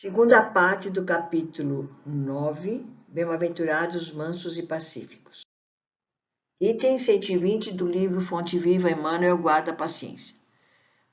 Segunda parte do capítulo 9, Bem-aventurados os mansos e pacíficos. Item 120 do livro Fonte Viva, Emmanuel guarda a paciência.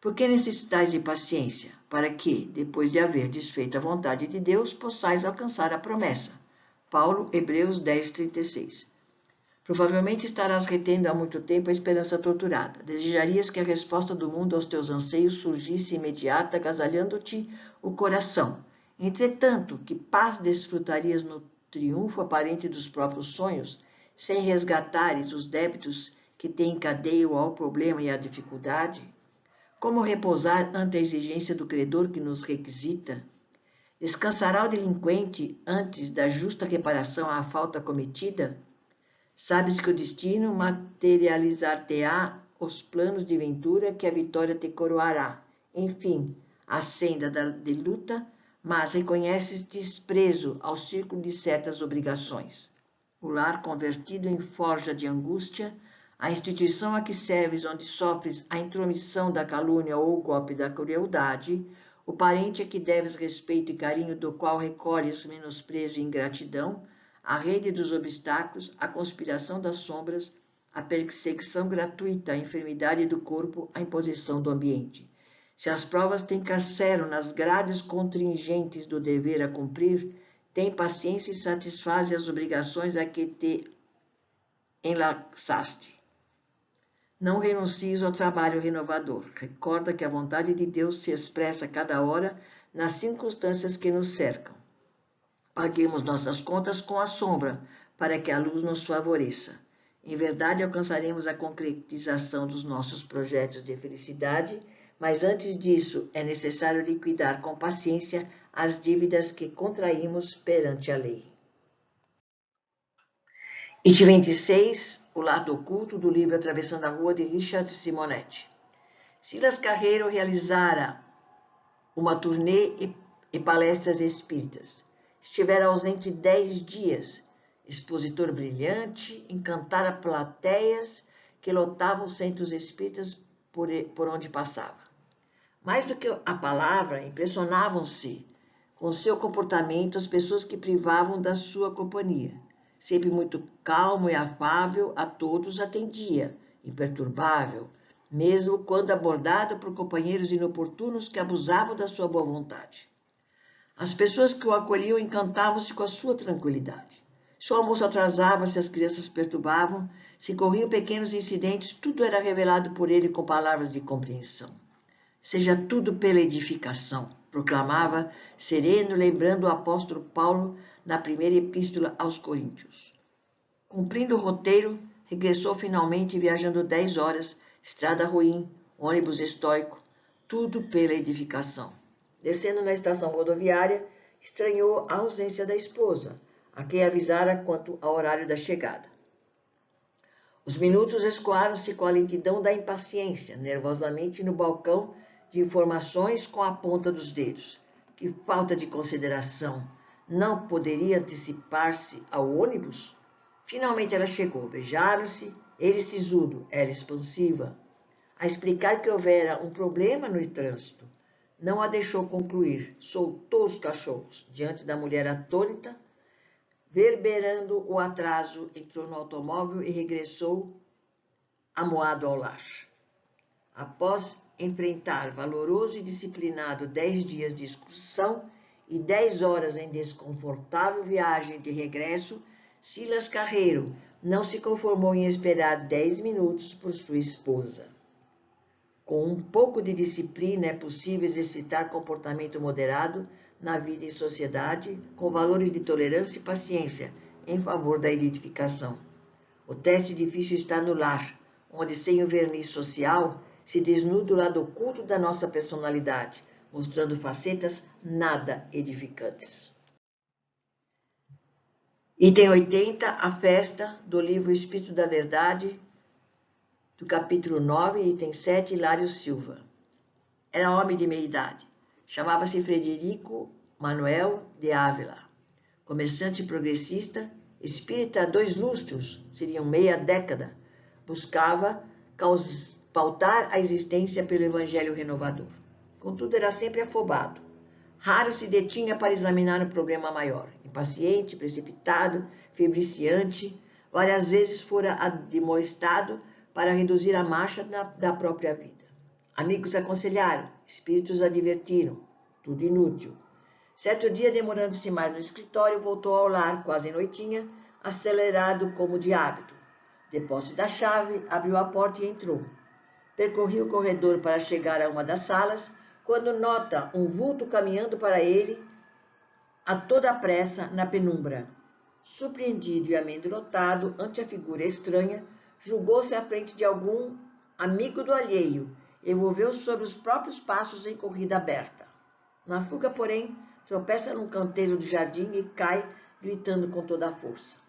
Por que necessitais de paciência? Para que, depois de haver desfeito a vontade de Deus, possais alcançar a promessa. Paulo, Hebreus 10:36. Provavelmente estarás retendo há muito tempo a esperança torturada. Desejarias que a resposta do mundo aos teus anseios surgisse imediata, agasalhando-te o coração. Entretanto, que paz desfrutarias no triunfo aparente dos próprios sonhos, sem resgatares os débitos que te encadeiam ao problema e à dificuldade? Como repousar ante a exigência do credor que nos requisita? Descansará o delinquente antes da justa reparação à falta cometida? Sabes que o destino materializar-te-á os planos de ventura que a vitória te coroará. Enfim, a senda de luta, mas reconheces desprezo ao círculo de certas obrigações. O lar convertido em forja de angústia, a instituição a que serves onde sofres a intromissão da calúnia ou o golpe da crueldade, o parente a que deves respeito e carinho do qual recolhes menosprezo e ingratidão, a rede dos obstáculos, a conspiração das sombras, a perseguição gratuita, a enfermidade do corpo, a imposição do ambiente. Se as provas te encarceram nas grades contingentes do dever a cumprir, tem paciência e satisfaze as obrigações a que te enlaçaste. Não renuncies ao trabalho renovador. Recorda que a vontade de Deus se expressa a cada hora nas circunstâncias que nos cercam. Paguemos nossas contas com a sombra, para que a luz nos favoreça. Em verdade, alcançaremos a concretização dos nossos projetos de felicidade, mas antes disso é necessário liquidar com paciência as dívidas que contraímos perante a lei. Item 26, o lado oculto do livro Atravessando a Rua, de Richard Simonetti. Silas Carreiro realizara uma turnê e palestras espíritas. Estivera ausente 10 dias, expositor brilhante, encantara plateias que lotavam os centros espíritas por onde passava. Mais do que a palavra, impressionavam-se com seu comportamento as pessoas que privavam da sua companhia. Sempre muito calmo e afável, a todos atendia, imperturbável, mesmo quando abordado por companheiros inoportunos que abusavam da sua boa vontade. As pessoas que o acolhiam encantavam-se com a sua tranquilidade. Se o almoço atrasava, se as crianças perturbavam, se corriam pequenos incidentes, tudo era revelado por ele com palavras de compreensão. Seja tudo pela edificação, proclamava sereno, lembrando o apóstolo Paulo na primeira epístola aos Coríntios. Cumprindo o roteiro, regressou finalmente viajando 10 horas, estrada ruim, ônibus estoico, tudo pela edificação. Descendo na estação rodoviária, estranhou a ausência da esposa, a quem avisara quanto ao horário da chegada. Os minutos escoaram-se com a lentidão da impaciência, nervosamente no balcão de informações com a ponta dos dedos. Que falta de consideração! Não poderia antecipar-se ao ônibus? Finalmente ela chegou. Beijaram-se, ele sisudo, ela expansiva, a explicar que houvera um problema no trânsito. Não a deixou concluir. Soltou os cachorros. Diante da mulher atônita, verberando o atraso, entrou no automóvel e regressou amuado ao lar. Após enfrentar valoroso e disciplinado 10 dias de excursão e 10 horas em desconfortável viagem de regresso, Silas Carreiro não se conformou em esperar 10 minutos por sua esposa. Com um pouco de disciplina é possível exercitar comportamento moderado na vida e sociedade, com valores de tolerância e paciência em favor da edificação. O teste difícil está no lar, onde sem o verniz social se desnuda o lado oculto da nossa personalidade, mostrando facetas nada edificantes. Item 80, a festa do livro Espírito da Verdade, do capítulo 9, item 7, Hilário Silva. Era homem de meia idade. Chamava-se Frederico Manuel de Ávila. Comerciante progressista, espírita há 2 lustros, seriam meia década. Buscava pautar a existência pelo evangelho renovador. Contudo, era sempre afobado. Raro se detinha para examinar um problema maior. Impaciente, precipitado, febriciante, várias vezes fora admoestado para reduzir a marcha da própria vida. Amigos aconselharam, espíritos advertiram, tudo inútil. Certo dia, demorando-se mais no escritório, voltou ao lar, quase noitinha, acelerado como de hábito. De-posse da chave, abriu a porta e entrou. Percorreu o corredor para chegar a uma das salas, quando nota um vulto caminhando para ele a toda pressa na penumbra. Surpreendido e amedrontado ante a figura estranha, julgou-se à frente de algum amigo do alheio e volveu sobre os próprios passos em corrida aberta. Na fuga, porém, tropeça num canteiro do jardim e cai, gritando com toda a força.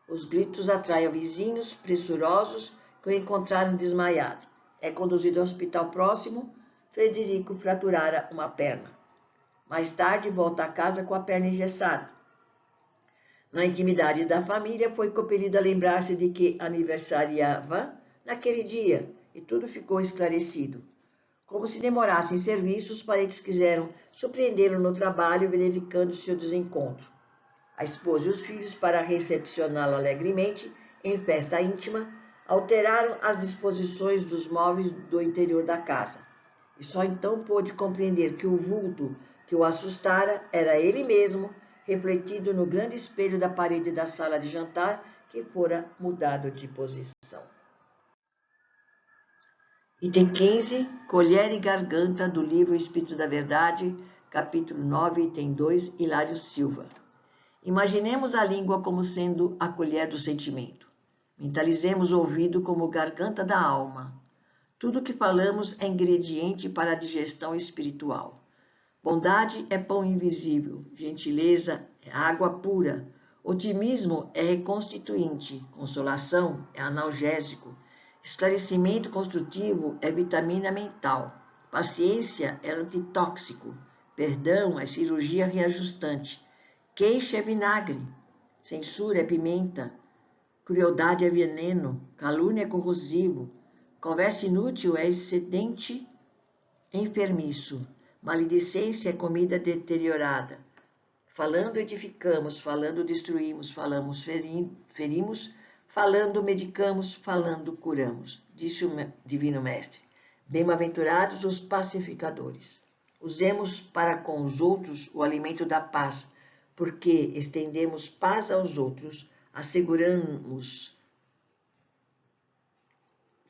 Os gritos atraem vizinhos pressurosos que o encontraram desmaiado. É conduzido ao hospital próximo. Frederico fraturara uma perna. Mais tarde, volta a casa com a perna engessada. Na intimidade da família, foi compelido a lembrar-se de que aniversariava naquele dia, e tudo ficou esclarecido. Como se demorasse em serviço, os parentes quiseram surpreendê-lo no trabalho, verificando seu desencontro. A esposa e os filhos, para recepcioná-lo alegremente, em festa íntima, alteraram as disposições dos móveis do interior da casa. E só então pôde compreender que o vulto que o assustara era ele mesmo, refletido no grande espelho da parede da sala de jantar, que fora mudado de posição. Item 15, Colher e Garganta, do livro Espírito da Verdade, capítulo 9, item 2, Hilário Silva. Imaginemos a língua como sendo a colher do sentimento. Mentalizemos o ouvido como garganta da alma. Tudo o que falamos é ingrediente para a digestão espiritual. Bondade é pão invisível, gentileza é água pura, otimismo é reconstituinte, consolação é analgésico, esclarecimento construtivo é vitamina mental, paciência é antitóxico, perdão é cirurgia reajustante, queixa é vinagre, censura é pimenta, crueldade é veneno, calúnia é corrosivo, conversa inútil é excedente enfermiço, maledicência é comida deteriorada. Falando edificamos, falando destruímos, falamos ferimos, falando medicamos, falando curamos. Disse o Divino Mestre. Bem-aventurados os pacificadores. Usemos para com os outros o alimento da paz, porque estendemos paz aos outros, asseguramos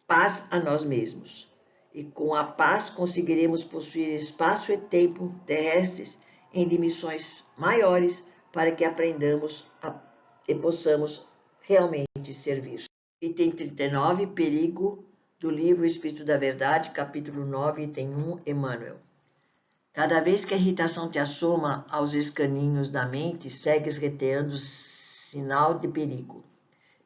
paz a nós mesmos. E com a paz conseguiremos possuir espaço e tempo terrestres em dimensões maiores para que aprendamos e possamos realmente servir. Item 39, Perigo, do livro Espírito da Verdade, capítulo 9, item 1, Emmanuel. Cada vez que a irritação te assoma aos escaninhos da mente, segues reteando sinal de perigo.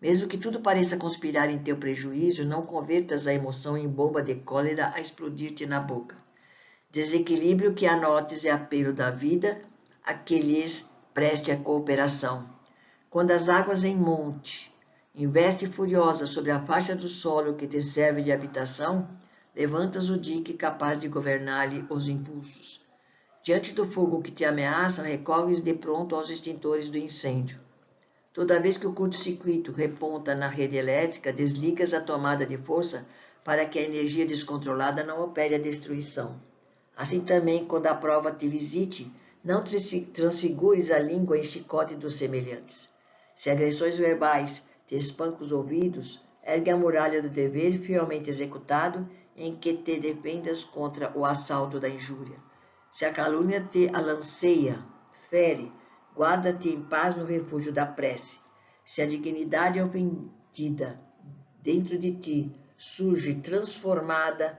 Mesmo que tudo pareça conspirar em teu prejuízo, não convertas a emoção em bomba de cólera a explodir-te na boca. Desequilíbrio que anotes é apelo da vida a que lhes preste a cooperação. Quando as águas em monte investe furiosa sobre a faixa do solo que te serve de habitação, levantas o dique capaz de governar-lhe os impulsos. Diante do fogo que te ameaça, recorres de pronto aos extintores do incêndio. Toda vez que o curto-circuito reponta na rede elétrica, desligas a tomada de força para que a energia descontrolada não opere a destruição. Assim também, quando a prova te visite, não transfigures a língua em chicote dos semelhantes. Se agressões verbais te espancam os ouvidos, ergue a muralha do dever fielmente executado, em que te defendas contra o assalto da injúria. Se a calúnia te alanceia, fere, guarda-te em paz no refúgio da prece. Se a dignidade é ofendida, dentro de ti surge transformada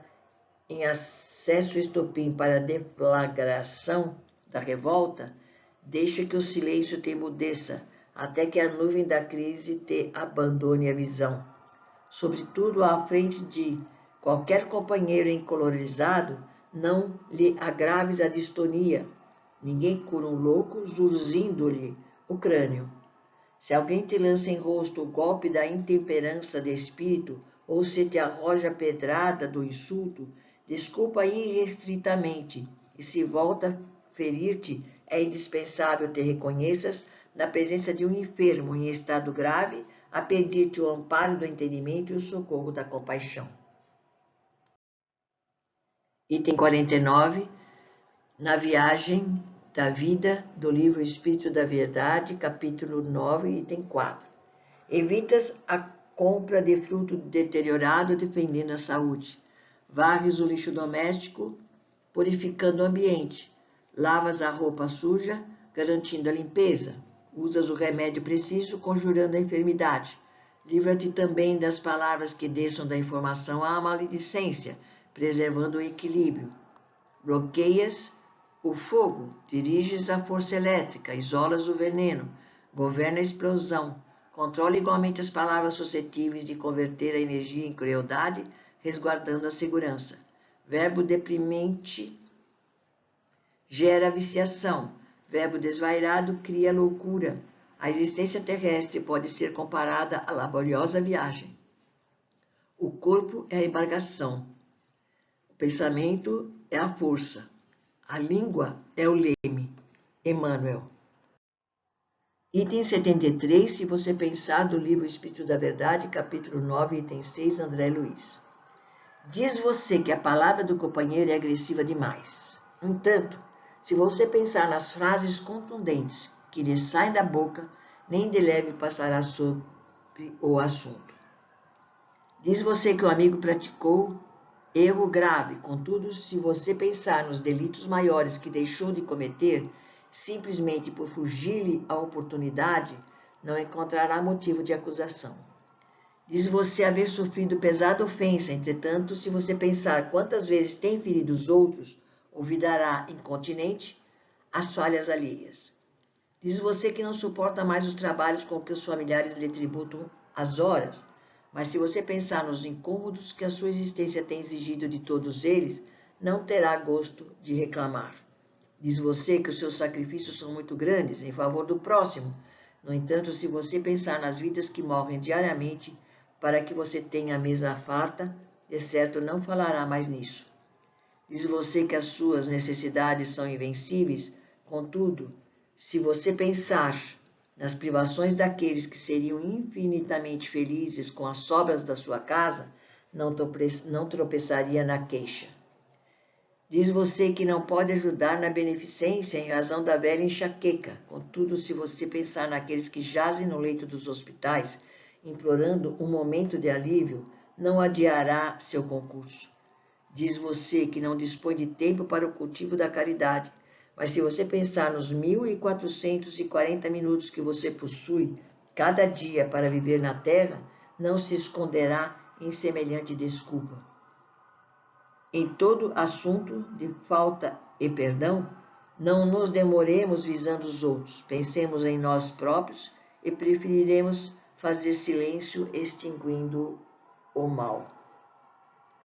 em acesso estopim para a deflagração da revolta, deixa que o silêncio te emudeça, até que a nuvem da crise te abandone a visão. Sobretudo à frente de qualquer companheiro encolorizado, não lhe agraves a distonia. Ninguém cura um louco zurzindo-lhe o crânio. Se alguém te lança em rosto o golpe da intemperança de espírito, ou se te arroja a pedrada do insulto, desculpa irrestritamente e se volta ferir-te, é indispensável te reconheças na presença de um enfermo em estado grave, a pedir-te o amparo do entendimento e o socorro da compaixão. Item 49, na viagem da vida, do livro Espírito da Verdade, capítulo 9, item 4. Evitas a compra de fruto deteriorado defendendo a saúde. Varres o lixo doméstico, purificando o ambiente. Lavas a roupa suja, garantindo a limpeza. Usas o remédio preciso, conjurando a enfermidade. Livra-te também das palavras que desçam da informação à maledicência, preservando o equilíbrio. Bloqueias o fogo, diriges a força elétrica, isolas o veneno, governa a explosão, controla igualmente as palavras suscetíveis de converter a energia em crueldade, resguardando a segurança. Verbo deprimente gera viciação, verbo desvairado cria loucura. A existência terrestre pode ser comparada à laboriosa viagem. O corpo é a embarcação, o pensamento é a força, a língua é o leme. Emmanuel. Item 73, se você pensar, do livro Espírito da Verdade, capítulo 9, item 6, André Luiz. Diz você que a palavra do companheiro é agressiva demais. No entanto, se você pensar nas frases contundentes que lhe saem da boca, nem de leve passará sobre o assunto. Diz você que o amigo praticou erro grave, contudo, se você pensar nos delitos maiores que deixou de cometer, simplesmente por fugir-lhe a oportunidade, não encontrará motivo de acusação. Diz você haver sofrido pesada ofensa, entretanto, se você pensar quantas vezes tem ferido os outros, olvidará incontinente as falhas alheias. Diz você que não suporta mais os trabalhos com que os familiares lhe tributam as horas, mas se você pensar nos incômodos que a sua existência tem exigido de todos eles, não terá gosto de reclamar. Diz você que os seus sacrifícios são muito grandes em favor do próximo. No entanto, se você pensar nas vidas que morrem diariamente para que você tenha a mesa farta, de certo não falará mais nisso. Diz você que as suas necessidades são invencíveis, contudo, se você pensar nas privações daqueles que seriam infinitamente felizes com as sobras da sua casa, não tropeçaria na queixa. Diz você que não pode ajudar na beneficência em razão da velha enxaqueca. Contudo, se você pensar naqueles que jazem no leito dos hospitais, implorando um momento de alívio, não adiará seu concurso. Diz você que não dispõe de tempo para o cultivo da caridade, mas se você pensar nos 1.440 minutos que você possui cada dia para viver na terra, não se esconderá em semelhante desculpa. Em todo assunto de falta e perdão, não nos demoremos visando os outros, pensemos em nós próprios e preferiremos fazer silêncio extinguindo o mal.